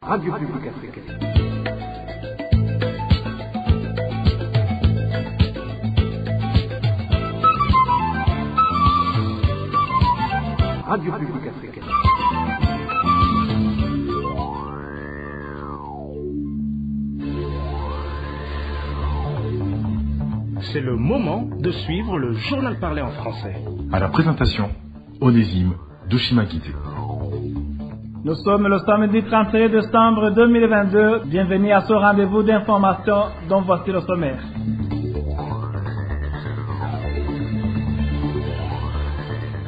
Radio Publique Africaine. Radio Publique Africaine. C'est le moment de suivre le journal parlé en français. À la présentation, Onésime Dushimakite. Nous sommes le samedi 31 décembre 2022. Bienvenue à ce rendez-vous d'information dont voici le sommaire.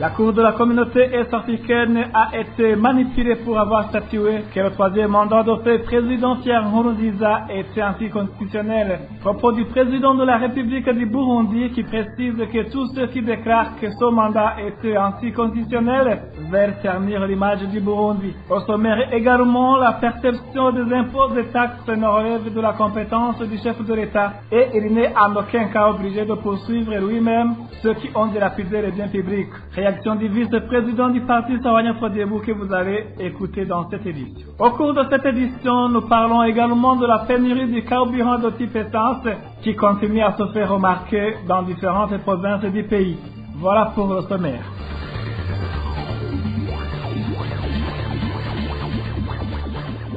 La Cour de la communauté est-africaine a été manipulée pour avoir statué que le troisième mandat de fait président Pierre Nkurunziza était anticonstitutionnel. Propos du président de la République du Burundi qui précise que tous ceux qui déclarent que ce mandat était anticonstitutionnel veulent ternir l'image du Burundi. Au sommaire également, la perception des impôts et taxes ne relève de la compétence du chef de l'État et il n'est en aucun cas obligé de poursuivre lui-même ceux qui ont dilapidé les biens publics. Réaction du vice-président du parti Sawanya Frodebou que vous allez écouter dans cette édition. Au cours de cette édition, nous parlons également de la pénurie du carburant de type essence qui continue à se faire remarquer dans différentes provinces du pays. Voilà pour le sommaire.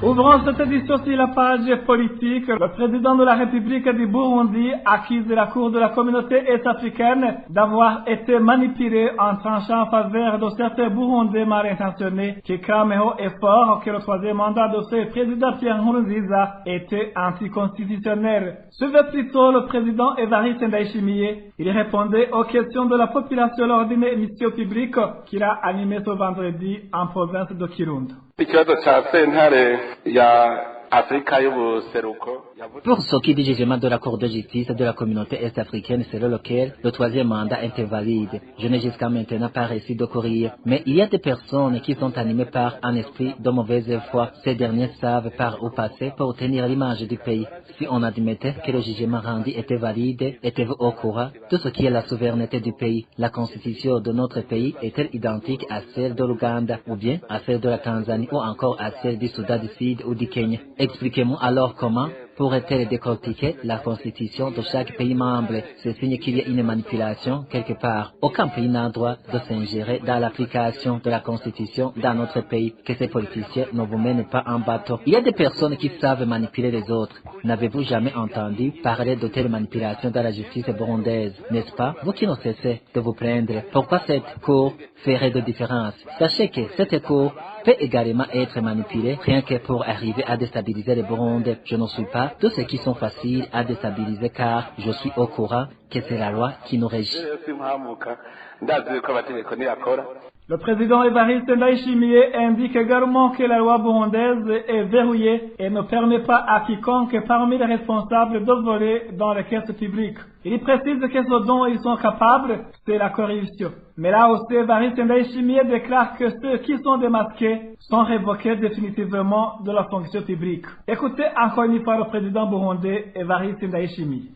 Ouvrons cette édition sur la page politique. Le président de la République du Burundi accuse la Cour de la communauté est-africaine d'avoir été manipulé en tranchant en faveur de certains Burundais mal intentionnés qui crament haut et fort que le troisième mandat de ce président Pierre Nkurunziza était anticonstitutionnel. Suivez plutôt le président Evariste Ndayishimiye. Il répondait aux questions de la population lors d'une émission publique qu'il a animée ce vendredi en province de Kirundo. Pour ce qui est du jugement de la Cour de justice de la communauté est-africaine selon lequel le troisième mandat était valide, je n'ai jusqu'à maintenant pas reçu de courrier. Mais il y a des personnes qui sont animées par un esprit de mauvaise foi. Ces derniers savent par où passer pour obtenir l'image du pays. Si on admettait que le jugement rendu était valide, êtes-vous au courant de ce qui est la souveraineté du pays? La constitution de notre pays est-elle identique à celle de l'Ouganda, ou bien à celle de la Tanzanie, ou encore à celle du Soudan du Sud ou du Kenya? Expliquez-moi alors comment pourrait-elle décortiquer la constitution de chaque pays membre? C'est signe qu'il y a une manipulation quelque part. Aucun pays n'a droit de s'ingérer dans l'application de la constitution dans notre pays. Que ces politiciens ne vous mènent pas en bateau. Il y a des personnes qui savent manipuler les autres. N'avez-vous jamais entendu parler de telle manipulation dans la justice burundaise, n'est-ce pas? Vous qui ne cessez de vous plaindre, pourquoi cette cour ferait de différence? Sachez que cette cour peut également être manipulée rien que pour arriver à déstabiliser le Burundi. Je ne suis pas de ceux qui sont faciles à déstabiliser car je suis au courant que c'est la loi qui nous régit. Le président Evariste Ndayishimiye indique également que la loi burundaise est verrouillée et ne permet pas à quiconque parmi les responsables de voler dans les caisses publiques. Il précise que ce dont ils sont capables, c'est la corruption. Mais là aussi, Evariste Ndayishimiye déclare que ceux qui sont démasqués sont révoqués définitivement de la fonction publique. Écoutez encore une fois le président burundais Evariste Ndayishimiye.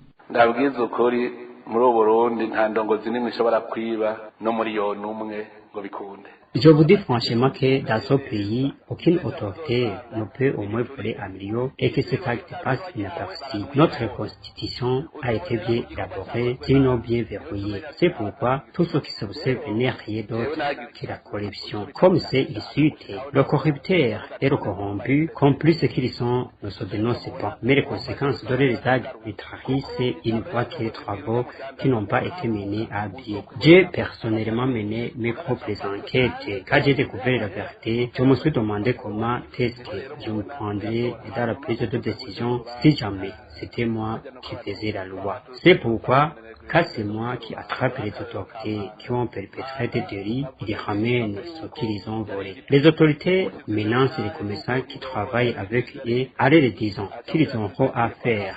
Je vous dis franchement que dans ce pays, aucune autorité ne peut au moins voler un million et que cet acte passe inaperçu. Notre constitution a été bien élaborée, sinon bien verrouillée. C'est pourquoi tout ce qui s'observe n'est rien d'autre que la corruption. Comme c'est issu, le corrupteur et le corrompu, comme plus ce qu'ils sont, ne se dénoncent pas. Mais les conséquences de les actes trahissent une fois que les travaux qui n'ont pas été menés à bien. J'ai personnellement mené mes propres enquêtes. Quand j'ai découvert la vérité, je me suis demandé comment est-ce que je me prendrais dans la prise de décision si jamais c'était moi qui faisais la loi. C'est pourquoi, quand c'est moi qui attrape les autorités qui ont perpétré des délits, ils ramènent ce qu'ils ont volé. Les autorités menacent les commerçants qui travaillent avec eux en leur disant qu'ils auront à faire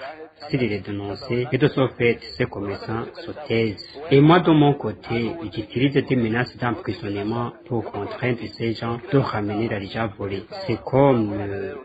s'il est dénoncé, et de ce fait, ces commerçants se taisent. Et moi, de mon côté, j'utilise des menaces d'emprisonnement pour contraindre ces gens de ramener l'argent volé. C'est comme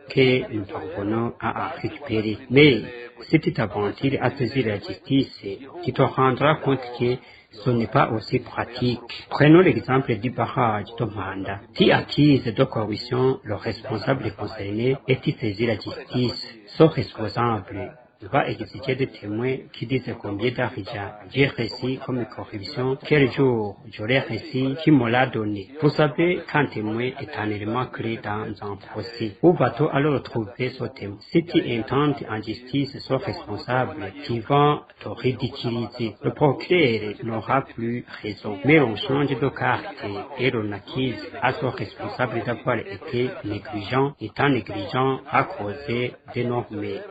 que nous parvenons à en récupérer. Mais si tu t'aventures à saisir la justice, tu te rendras compte que ce n'est pas aussi pratique. Prenons l'exemple du barrage de Manda. Si accuse de corruption, le responsable concerné est saisi la justice. Ce responsable va exiger des témoins qui disent combien d'argent j'ai reçu comme corruption, quel jour j'aurais reçu, qui me l'a donné. Vous savez qu'un témoin est un élément clé dans un procès. Où va-t-on alors trouver ce témoin? Si tu intentes en justice ce responsable, tu vas te ridiculiser. Le procureur n'aura plus raison. Mais on change de carte et l'on accuse à ce responsable d'avoir été négligent, étant négligent à causer d'énormes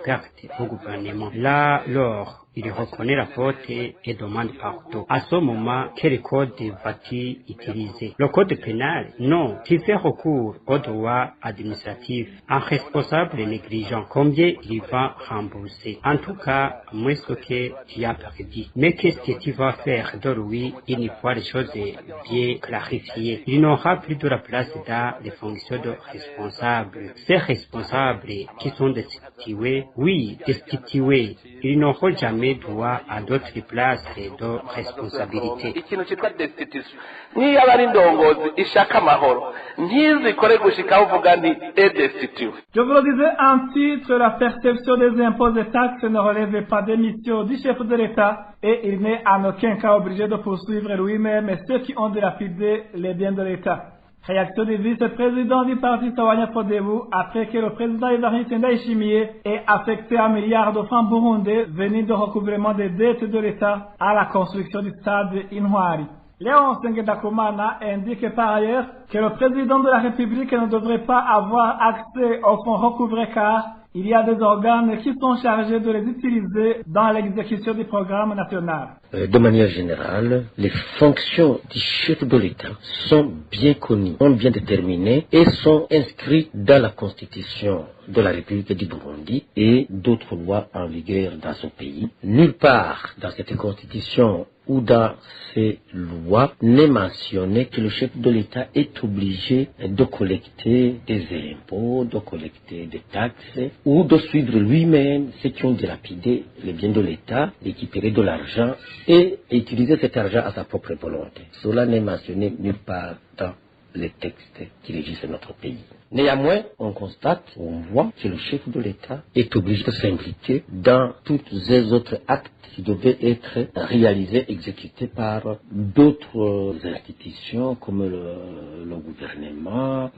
pertes au gouvernement. Là, lors, il reconnaît la faute et demande pardon. À ce moment, quel code va-t-il utiliser? Le code pénal? Non. Tu fais recours au droit administratif. Un responsable négligent, combien il va rembourser? En tout cas, moins ce que tu as perdu. Mais qu'est-ce que tu vas faire de lui une fois les choses bien clarifiées? Il n'aura plus de la place dans les fonctions de responsable. Ces responsables qui sont destitués, oui, destitués, ils n'auront jamais droit à d'autres places de responsabilité. ikintu cyitwa destitution niyo abari ndongozi ishaka amahoro ntizikore gushika uvuga ndi destitution. Je vous le disais en titre, la perception des impôts et taxes ne relève pas des missions du chef de l'État et il n'est en aucun cas obligé de poursuivre lui-même ceux qui ont dilapidé les biens de l'État. Réaction du vice-président du parti Sawanya Frodebu après que le président Evariste Ndayishimiye ait affecté 1 milliard de francs burundais venus de recouvrement des dettes de l'État à la construction du stade Intwari. Léon Sengendakumana indique par ailleurs que le président de la République ne devrait pas avoir accès aux fonds recouvrés car il y a des organes qui sont chargés de les utiliser dans l'exécution du programme national. De manière générale, les fonctions du chef de l'État sont bien connues, sont bien déterminées et sont inscrites dans la Constitution de la République du Burundi et d'autres lois en vigueur dans ce pays. Nulle part dans cette Constitution ou dans ces lois n'est mentionné que le chef de l'État est obligé de collecter des impôts, de collecter des taxes ou de suivre lui-même ceux qui ont dilapidé les biens de l'État, récupérer de l'argent et utiliser cet argent à sa propre volonté. Cela n'est mentionné nulle part dans les textes qui régissent notre pays. Néanmoins, on constate, on voit que le chef de l'État est obligé de s'impliquer dans toutes les autres actes qui devaient être réalisés, exécutés par d'autres institutions comme le gouvernement,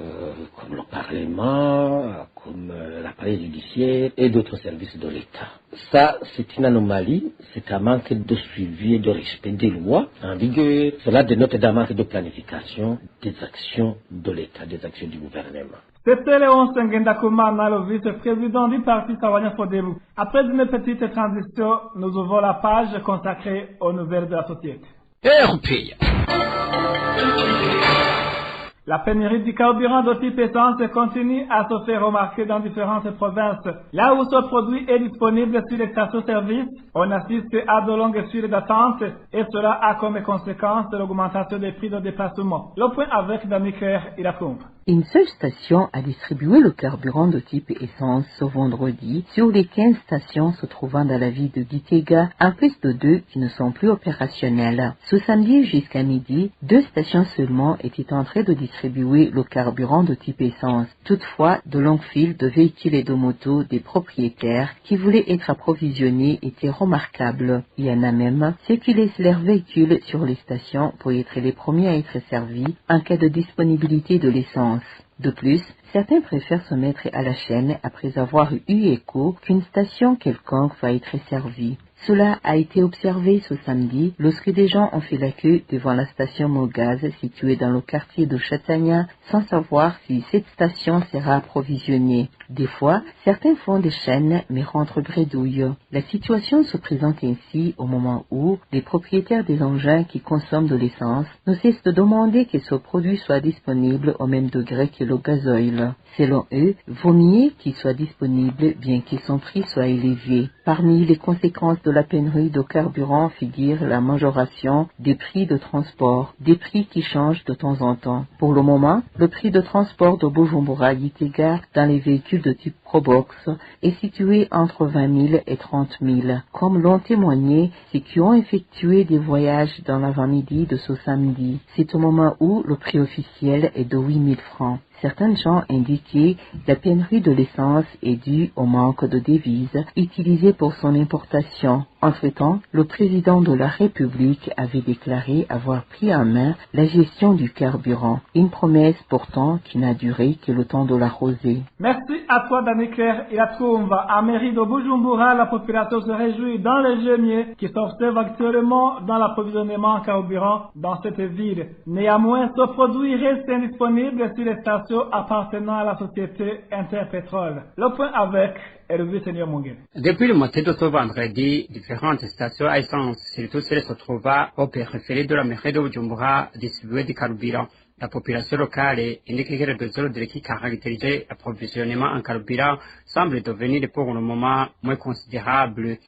comme le Parlement, comme l'appareil judiciaire et d'autres services de l'État. Ça, c'est une anomalie, c'est un manque de suivi et de respect des lois en vigueur. Cela dénote d'un manque de planification des actions de l'État, des actions du gouvernement. C'était Léon Sengendakumana, le vice-président du parti Sawanya Frodebu. Après une petite transition, nous ouvrons la page consacrée aux nouvelles de la société. La pénurie du carburant de type essence continue à se faire remarquer dans différentes provinces. Là où ce produit est disponible sur les stations-service, on assiste à de longues files d'attente et cela a comme conséquence l'augmentation des prix de déplacement. Le point avec Daniker Irakumba. Une seule station a distribué le carburant de type essence ce vendredi sur les 15 stations se trouvant dans la ville de Gitega, en plus de 2 qui ne sont plus opérationnelles. Ce samedi jusqu'à midi, 2 stations seulement étaient en train de distribuer le carburant de type essence. Toutefois, de longues files de véhicules et de motos des propriétaires qui voulaient être approvisionnés étaient remarquables. Il y en a même ceux qui laissent leurs véhicules sur les stations pour être les premiers à être servis en cas de disponibilité de l'essence. De plus, certains préfèrent se mettre à la chaîne après avoir eu écho qu'une station quelconque va être servie. Cela a été observé ce samedi lorsque des gens ont fait la queue devant la station Mogaz située dans le quartier de Chatagna sans savoir si cette station sera approvisionnée. Des fois, certains font des chaînes mais rentrent bredouille. La situation se présente ainsi au moment où les propriétaires des engins qui consomment de l'essence ne cessent de demander que ce produit soit disponible au même degré que le gasoil. Selon eux, vaut mieux qu'il soit disponible bien que son prix soit élevé. Parmi les conséquences de la pénurie de carburant figure la majoration des prix de transport, des prix qui changent de temps en temps. Pour le moment, le prix de transport de Bujumbura-Gitega dans les véhicules de type Probox est situé entre 20 000 et 30 000, comme l'ont témoigné ceux qui ont effectué des voyages dans l'avant-midi de ce samedi. C'est au moment où le prix officiel est de 8 000 francs. Certains gens indiquaient que la pénurie de l'essence est due au manque de devises utilisées pour son importation. Entre-temps, le président de la République avait déclaré avoir pris en main la gestion du carburant, une promesse pourtant qui n'a duré que le temps de la rosée. Merci à toi, Daniclaire et à Toumba. À mairie de Bujumbura, la population se réjouit dans les gémiers qui s'observent actuellement dans l'approvisionnement en carburant dans cette ville. Néanmoins, ce produit reste indisponible sur les stations appartenant à la société Interpétrole. Le point avec Hervé Seigneur Mungere. Depuis le matin de ce vendredi, différentes stations à essence, surtout celles se trouvent au périphérie de la mairie de Bujumbura, distribuaient du carburant. La population locale indique que le besoin de qui caractérise l'approvisionnement en carburant semble devenir pour le moment moins considérable.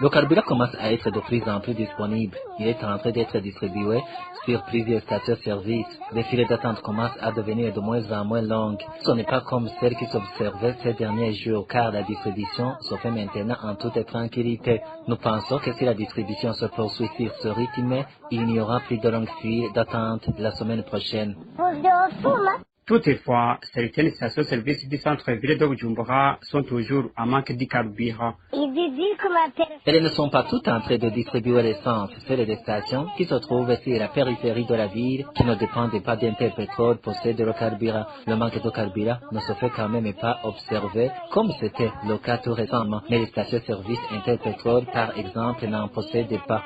Le carburant commence à être de plus en plus disponible. Il est en train d'être distribué sur plusieurs stations-service. Les files d'attente commencent à devenir de moins en moins longues. Ce n'est pas comme celle qui s'observait ces derniers jours, car la distribution se fait maintenant en toute tranquillité. Nous pensons que si la distribution se poursuit sur ce rythme, il n'y aura plus de longues files d'attente la semaine prochaine. Toutefois, certaines stations-service du centre-ville de Bujumbura sont toujours en manque de carburant. Elles ne sont pas toutes en train de distribuer l'essence. C'est les stations qui se trouvent sur la périphérie de la ville, qui ne dépendent pas d'Interpétrole, possèdent le carburant. Le manque de carburant ne se fait quand même pas observer, comme c'était le cas tout récemment. Mais les stations-service Interpétrole, par exemple, n'en possèdent pas.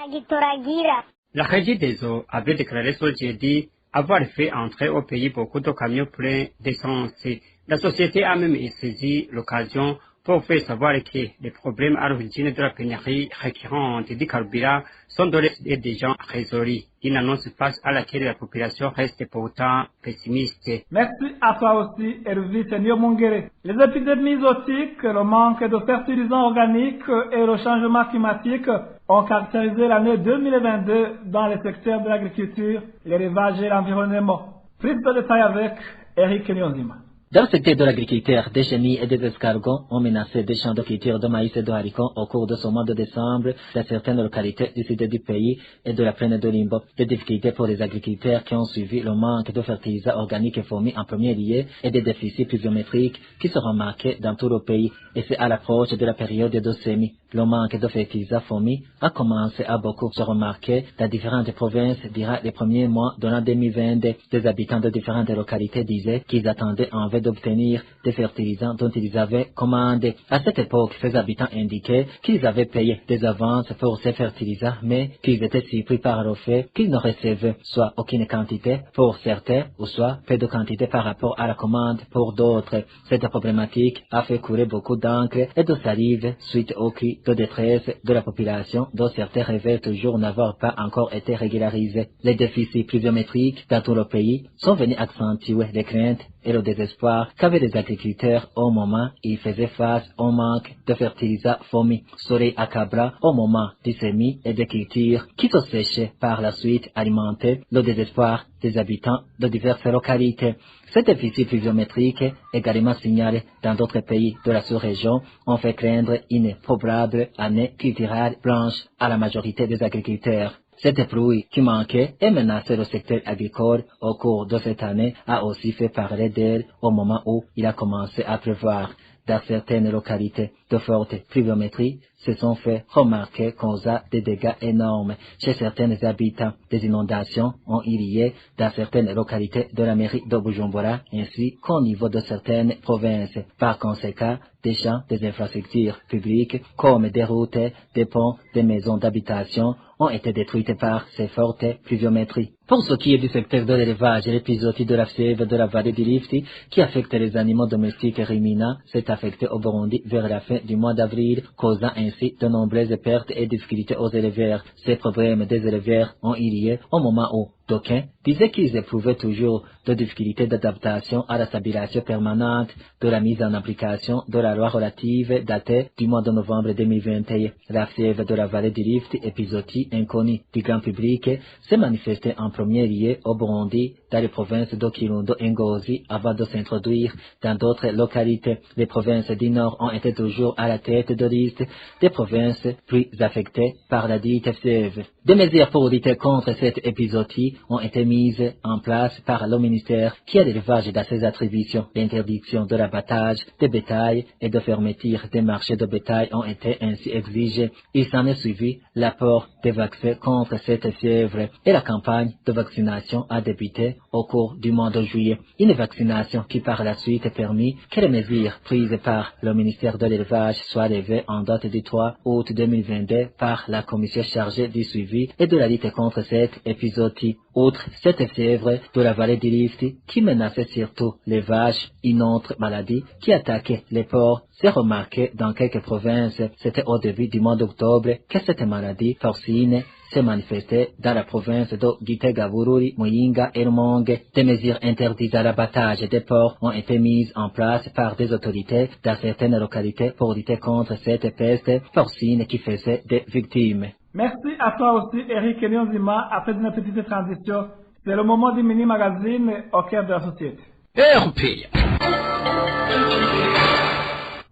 La Régie des eaux avait déclaré ce jeudi avoir fait entrer au pays beaucoup de camions pleins d'essence. La société a même saisi l'occasion pour faire savoir que les problèmes à l'origine de la pénurie récurrente du carburant sont déjà résolus. Une annonce face à laquelle la population reste pourtant pessimiste. Merci à toi aussi, Hervé Seigneur Mungere. Les épidémies exotiques, le manque de fertilisants organiques et le changement climatique ont caractérisé l'année 2022 dans les secteurs de l'agriculture, l'élevage et l'environnement. Plus de détails avec Eric Nyonzima. Dans le secteur de l'agriculture, des chenilles et des escargots ont menacé des champs de culture de maïs et de haricots au cours de ce mois de décembre dans certaines localités du sud du pays et de la plaine de Limbo. Des difficultés pour les agriculteurs qui ont suivi le manque de fertilisants organiques et fourmis en premier lieu et des déficits pluviométriques qui seront marqués dans tout le pays. Et c'est à l'approche de la période de semis. Le manque de fertilisants fourmis a commencé à beaucoup se remarquer dans différentes provinces durant les premiers mois de l'an 2022. Des habitants de différentes localités disaient qu'ils attendaient en vain d'obtenir des fertilisants dont ils avaient commandé. À cette époque, ces habitants indiquaient qu'ils avaient payé des avances pour ces fertilisants, mais qu'ils étaient surpris par le fait qu'ils ne recevaient soit aucune quantité pour certains, ou soit peu de quantité par rapport à la commande pour d'autres. Cette problématique a fait courir beaucoup d'encre et de salive suite aux cris de détresse de la population, dont certains révèlent toujours n'avoir pas encore été régularisés. Les déficits pluviométriques dans tout le pays sont venus accentuer les craintes et le désespoir qu'avaient les agriculteurs au moment où ils faisaient face au manque de fertilisants fourmis. Soleil à Cabra au moment du semis et des cultures qui se séchaient par la suite alimentaient le désespoir des habitants de diverses localités. Ces déficits pluviométriques, également signalés dans d'autres pays de la sous-région, ont fait craindre une probable année culturelle blanche à la majorité des agriculteurs. Cette pluie qui manquait et menaçait le secteur agricole au cours de cette année a aussi fait parler d'elle au moment où il a commencé à pleuvoir. Dans certaines localités, de fortes pluviométries se sont fait remarquer causant des dégâts énormes chez certains habitants. Des inondations ont eu lieu dans certaines localités de la mairie de Bujumbura ainsi qu'au niveau de certaines provinces. Par conséquent, des champs, des infrastructures publiques comme des routes, des ponts, des maisons d'habitation ont été détruites par ces fortes pluviométries. Pour ce qui est du secteur de l'élevage, l'épisode de la fièvre de la vallée du Rift qui affecte les animaux domestiques ruminants s'est affecté au Burundi vers la fin du mois d'avril, causant ainsi de nombreuses pertes et difficultés aux éleveurs. Ces problèmes des éleveurs ont eu lieu au moment où D'aucuns disaient qu'ils éprouvaient toujours des difficultés d'adaptation à la stabilisation permanente de la mise en application de la loi relative datée du mois de novembre 2021. La fièvre de la vallée du Rift, épisodie inconnue du grand public, s'est manifestée en premier lieu au Burundi, dans les provinces de Kirundo et Ngozi, avant de s'introduire dans d'autres localités. Les provinces du Nord ont été toujours à la tête de liste des provinces plus affectées par la dite fièvre. Des mesures pour lutter contre cette épisodie ont été mises en place par le ministère qui a l'élevage dans ses attributions. L'interdiction de l'abattage des bétail et de fermeture des marchés de bétail ont été ainsi exigées. Il s'en est suivi l'apport des vaccins contre cette fièvre et la campagne de vaccination a débuté au cours du mois de juillet. Une vaccination qui par la suite a permis que les mesures prises par le ministère de l'élevage soient levées en date du 3 août 2022 par la commission chargée du suivi et de la lutte contre cette épisodie. Outre cette fièvre de la vallée du Rift qui menaçait surtout les vaches, une autre maladie qui attaquait les porcs s'est remarquée dans quelques provinces. C'était au début du mois d'octobre que cette maladie porcine s'est manifestée dans la province de Gitega, Bururi, Muyinga et Rumonge. Des mesures interdites à l'abattage des porcs ont été mises en place par des autorités dans certaines localités pour lutter contre cette peste porcine qui faisait des victimes. Merci à toi aussi, Eric Nyonzima. Après une petite transition, c'est le moment du mini-magazine au cœur de la société.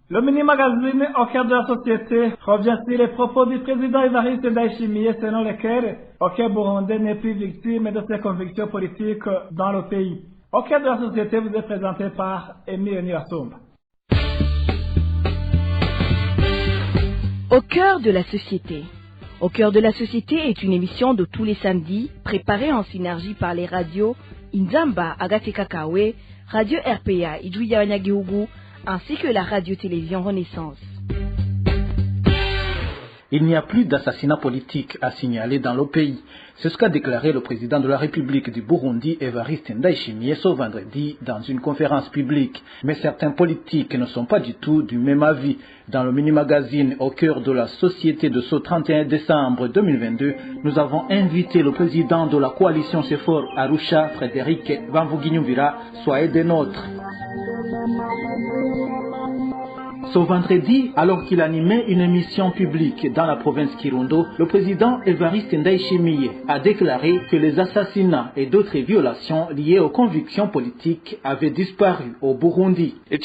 Le mini-magazine au cœur de la société revient sur les propos du président Evariste Ndayishimiye selon lesquels aucun Burundais n'est plus victime de ses convictions politiques dans le pays. Au cœur de la société vous est présenté par Émile Niasumba. Au cœur de la société. Au cœur de la société est une émission de tous les samedis, préparée en synergie par les radios Inzamba, Agateka Kawe, Radio RPA, Idouya Wanyagihugu, ainsi que la radio-télévision Renaissance. Il n'y a plus d'assassinat politique à signaler dans le pays. C'est ce qu'a déclaré le président de la République du Burundi, Evariste Ndayishimiye, ce vendredi dans une conférence publique. Mais certains politiques ne sont pas du tout du même avis. Dans le mini-magazine Au cœur de la société de ce 31 décembre 2022, nous avons invité le président de la coalition CEFOR Arusha, Frédéric Bamvuginyumvira, soyez des nôtres. Ce vendredi, alors qu'il animait une émission publique dans la province Kirundo, le président Evariste Ndayishimiye a déclaré que les assassinats et d'autres violations liées aux convictions politiques avaient disparu au Burundi. Ce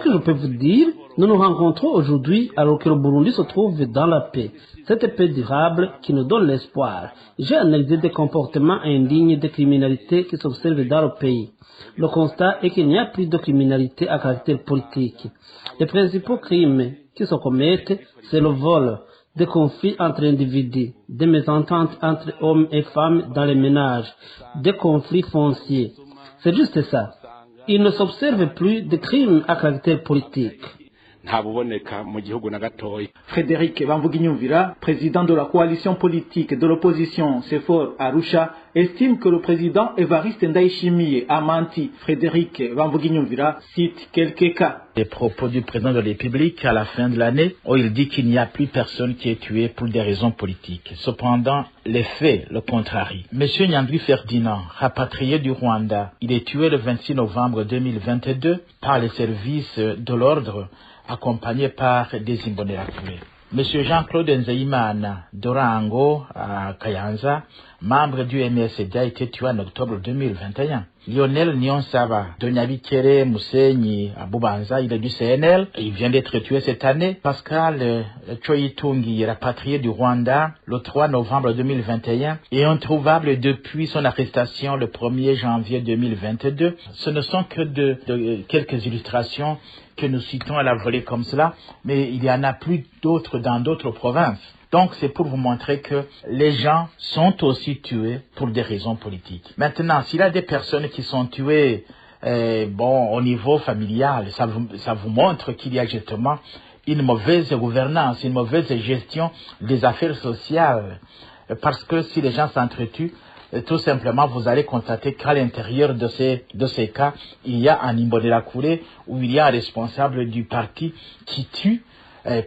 que je peux vous dire, nous nous rencontrons aujourd'hui alors que le Burundi se trouve dans la paix. Cette paix durable qui nous donne l'espoir. J'ai analysé des comportements indignes de criminalité qui s'observent dans le pays. Le constat est qu'il n'y a plus de criminalité à caractère politique. Les principaux crimes qui se commettent, c'est le vol, des conflits entre individus, des mésententes entre hommes et femmes dans les ménages, des conflits fonciers. C'est juste ça. Il ne s'observe plus de crimes à caractère politique. Frédéric Bamvuginyumvira, président de la coalition politique de l'opposition CEFOR Arusha, estime que le président Evariste Ndayishimiye a menti. Frédéric Bamvuginyumvira cite quelques cas. Les propos du président de la République à la fin de l'année, où il dit qu'il n'y a plus personne qui est tué pour des raisons politiques. Cependant, les faits le contrarient. Monsieur Nyandwi Ferdinand, rapatrié du Rwanda, il est tué le 26 novembre 2022 par les services de l'ordre, accompagné par des Imbonerakure. Monsieur Jean-Claude Nzeyimana d'Orango à Kayanza, membre du MSD, a été tué en octobre 2021. Lionel Nyonsaba de Nyabikere Musenyi à Bubanza, il est du CNL, il vient d'être tué cette année. Pascal Choyitungi, rapatrié du Rwanda le 3 novembre 2021 et introuvable depuis son arrestation le 1er janvier 2022. Ce ne sont que quelques illustrations que nous citons à la volée comme cela, mais il y en a plus d'autres dans d'autres provinces. Donc c'est pour vous montrer que les gens sont aussi tués pour des raisons politiques. Maintenant, s'il y a des personnes qui sont tuées au niveau familial, ça vous montre qu'il y a justement une mauvaise gouvernance, une mauvaise gestion des affaires sociales. Parce que si les gens s'entretuent, tout simplement, vous allez constater qu'à l'intérieur de ces cas, il y a un Imbonerakure où il y a un responsable du parti qui tue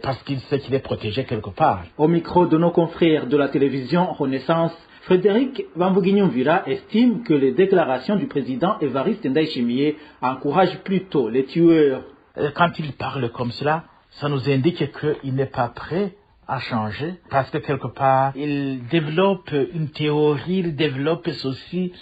parce qu'il sait qu'il est protégé quelque part. Au micro de nos confrères de la télévision Renaissance, Frédéric Bamvuginyumvira estime que les déclarations du président Évariste Ndayishimiye encouragent plutôt les tueurs. Quand il parle comme cela, ça nous indique qu'il n'est pas prêt à changer, parce que quelque part, il développe une théorie, il développe ceci,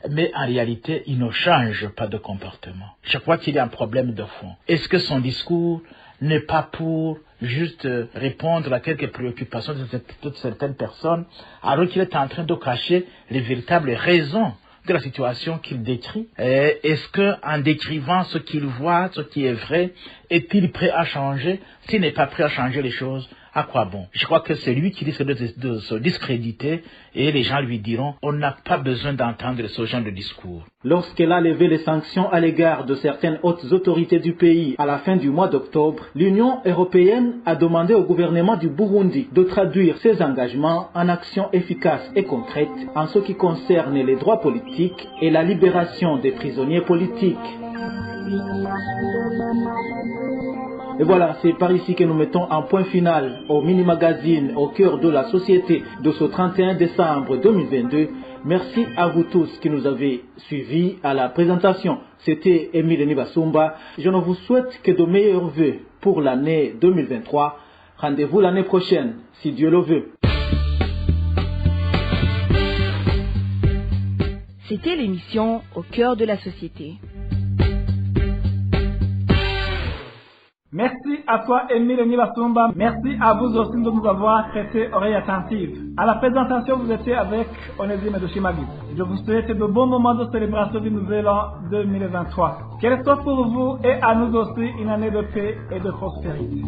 mais en réalité, il ne change pas de comportement. Je crois qu'il y a un problème de fond. Est-ce que son discours n'est pas pour juste répondre à quelques préoccupations de certaines personnes, alors qu'il est en train de cacher les véritables raisons de la situation qu'il décrit? Est-ce qu'en décrivant ce qu'il voit, ce qui est vrai, est-il prêt à changer? S'il n'est pas prêt à changer les choses, à quoi bon? Je crois que c'est lui qui risque de se discréditer et les gens lui diront on n'a pas besoin d'entendre ce genre de discours. Lorsqu'elle a levé les sanctions à l'égard de certaines hautes autorités du pays à la fin du mois d'octobre, l'Union européenne a demandé au gouvernement du Burundi de traduire ses engagements en actions efficaces et concrètes en ce qui concerne les droits politiques et la libération des prisonniers politiques. Et voilà, c'est par ici que nous mettons un point final au mini-magazine au cœur de la société de ce 31 décembre 2022. Merci à vous tous qui nous avez suivis à la présentation. C'était Émile Nibasumba. Je ne vous souhaite que de meilleurs vœux pour l'année 2023. Rendez-vous l'année prochaine, si Dieu le veut. C'était l'émission Au cœur de la société. Merci à toi, Émile Nibasumba. Merci à vous aussi de nous avoir prêté oreille attentive. À la présentation, vous étiez avec Onésime Doshimagi. Je vous souhaite de bons moments de célébration du Nouvel An 2023. Qu'elle soit pour vous et à nous aussi une année de paix et de prospérité.